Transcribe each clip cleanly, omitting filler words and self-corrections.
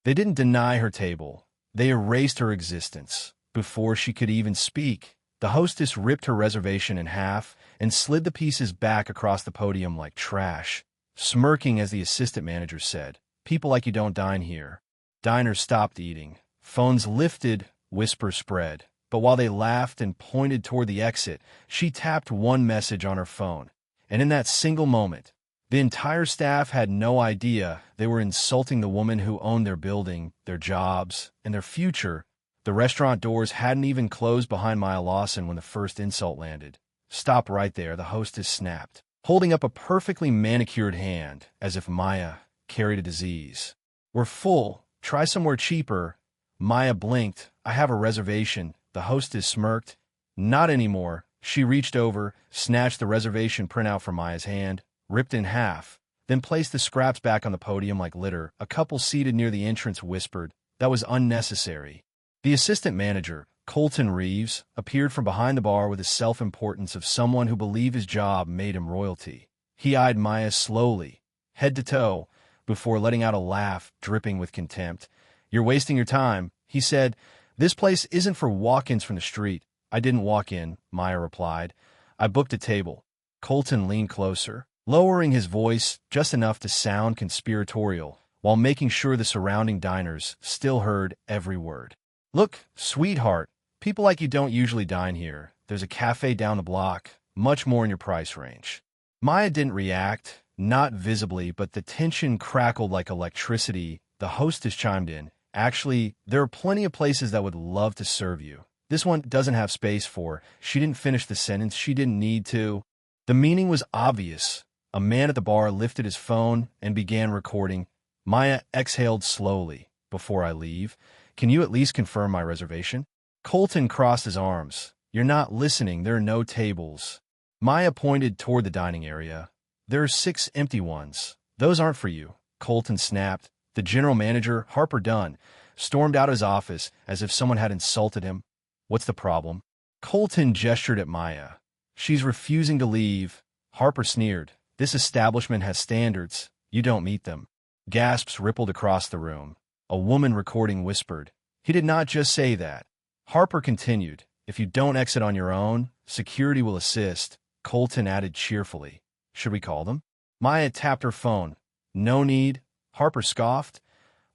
They didn't deny her table. They erased her existence. Before she could even speak, the hostess ripped her reservation in half and slid the pieces back across the podium like trash, smirking as the assistant manager said, "People like you don't dine here." Diners stopped eating. Phones lifted, whispers spread. But while they laughed and pointed toward the exit, she tapped one message on her phone. And in that single moment, the entire staff had no idea they were insulting the woman who owned their building, their jobs, and their future. The restaurant doors hadn't even closed behind Maya Lawson when the first insult landed. "Stop right there," the hostess snapped, holding up a perfectly manicured hand as if Maya carried a disease. "We're full. Try somewhere cheaper." Maya blinked. "I have a reservation." The hostess smirked. "Not anymore." She reached over, snatched the reservation printout from Maya's hand, ripped in half, then placed the scraps back on the podium like litter. A couple seated near the entrance whispered, "That was unnecessary." The assistant manager, Colton Reeves, appeared from behind the bar with the self-importance of someone who believed his job made him royalty. He eyed Maya slowly, head to toe, before letting out a laugh dripping with contempt. "You're wasting your time," he said. "This place isn't for walk-ins from the street." "I didn't walk in," Maya replied. "I booked a table." Colton leaned closer, lowering his voice just enough to sound conspiratorial, while making sure the surrounding diners still heard every word. "Look, sweetheart, people like you don't usually dine here. There's a cafe down the block, much more in your price range." Maya didn't react, not visibly, but the tension crackled like electricity. The hostess chimed in. "Actually, there are plenty of places that would love to serve you. This one doesn't have space for." She didn't finish the sentence. She didn't need to. The meaning was obvious. A man at the bar lifted his phone and began recording. Maya exhaled slowly. "Before I leave, can you at least confirm my reservation?" Colton crossed his arms. "You're not listening. There are no tables." Maya pointed toward the dining area. "There are 6 empty ones. Those aren't for you." Colton snapped. The general manager, Harper Dunn, stormed out of his office as if someone had insulted him. "What's the problem?" Colton gestured at Maya. "She's refusing to leave." Harper sneered. "This establishment has standards. You don't meet them." Gasps rippled across the room. A woman recording whispered, "He did not just say that." Harper continued, "If you don't exit on your own, security will assist." Colton added cheerfully, "Should we call them?" Maya tapped her phone. "No need." Harper scoffed.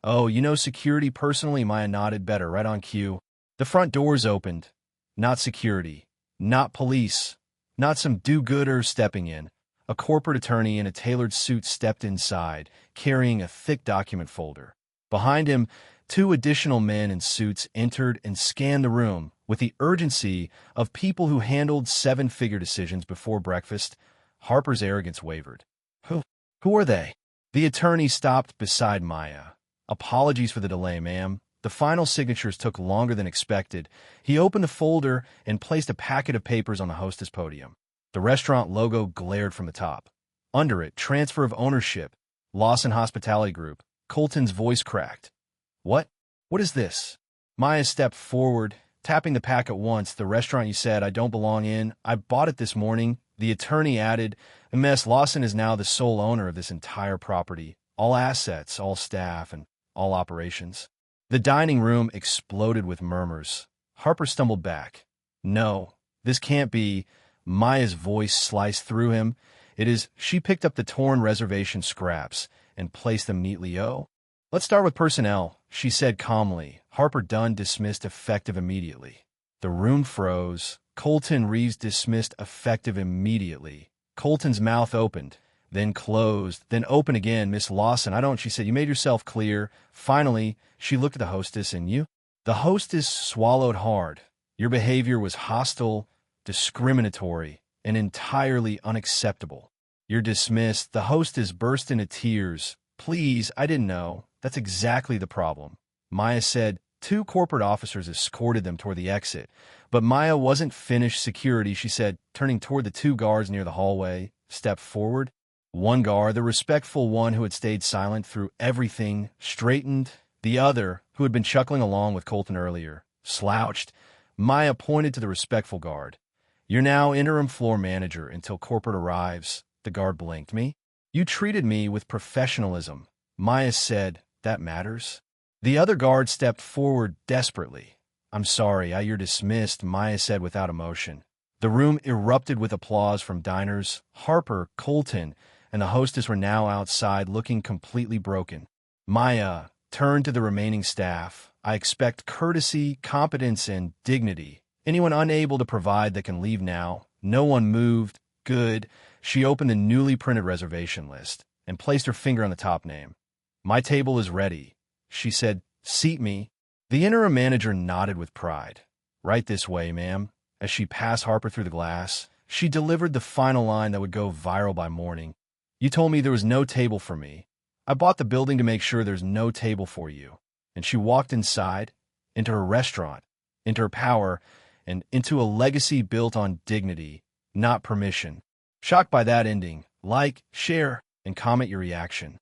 "Oh, you know security personally?" Maya nodded. "Better, right on cue." The front doors opened. Not security. Not police. Not some do-gooder stepping in. A corporate attorney in a tailored suit stepped inside, carrying a thick document folder. Behind him, 2 additional men in suits entered and scanned the room with the urgency of people who handled 7-figure decisions before breakfast. Harper's arrogance wavered. Who are they?" The attorney stopped beside Maya. "Apologies for the delay, ma'am. The final signatures took longer than expected." He opened the folder and placed a packet of papers on the hostess podium. The restaurant logo glared from the top. Under it, transfer of ownership, Lawson Hospitality Group. Colton's voice cracked. "What? What is this?" Maya stepped forward, tapping the packet once. "The restaurant you said I don't belong in. I bought it this morning." The attorney added, "Ms. Lawson is now the sole owner of this entire property, all assets, all staff, and all operations." The dining room exploded with murmurs. Harper stumbled back. "No, this can't be." Maya's voice sliced through him. "It is." She picked up the torn reservation scraps and placed them neatly. "Oh, let's start with personnel," she said calmly. Harper Dunn dismissed effective immediately. The room froze. Colton Reeves dismissed effective immediately. Colton's mouth opened, then closed, then opened again. "Miss Lawson, I don't," she said. "You made yourself clear." Finally, she looked at the hostess. "And you?" The hostess swallowed hard. "Your behavior was hostile, discriminatory, and entirely unacceptable. You're dismissed." The hostess burst into tears. "Please, I didn't know." "That's exactly the problem," Maya said. 2 corporate officers escorted them toward the exit. But Maya wasn't finished. "Security," she said, turning toward the 2 guards near the hallway, stepped forward. One guard, the respectful one who had stayed silent through everything, straightened. The other, who had been chuckling along with Colton earlier, slouched. Maya pointed to the respectful guard. "You're now interim floor manager until corporate arrives." The guard blinked. "Me? You treated me with professionalism." Maya said, "That matters." The other guard stepped forward desperately. "I'm sorry, you're dismissed," Maya said without emotion. The room erupted with applause from diners. Harper, Colton, and the hostess were now outside looking completely broken. Maya turned to the remaining staff. "I expect courtesy, competence, and dignity. Anyone unable to provide that can leave now." No one moved. Good. She opened the newly printed reservation list and placed her finger on the top name. "My table is ready," she said. "Seat me." The interim manager nodded with pride. "Right this way, ma'am." As she passed Harper through the glass, she delivered the final line that would go viral by morning. "You told me there was no table for me. I bought the building to make sure there's no table for you." And she walked inside, into her restaurant, into her power, and into a legacy built on dignity, not permission. Shocked by that ending? Like, share, and comment your reaction.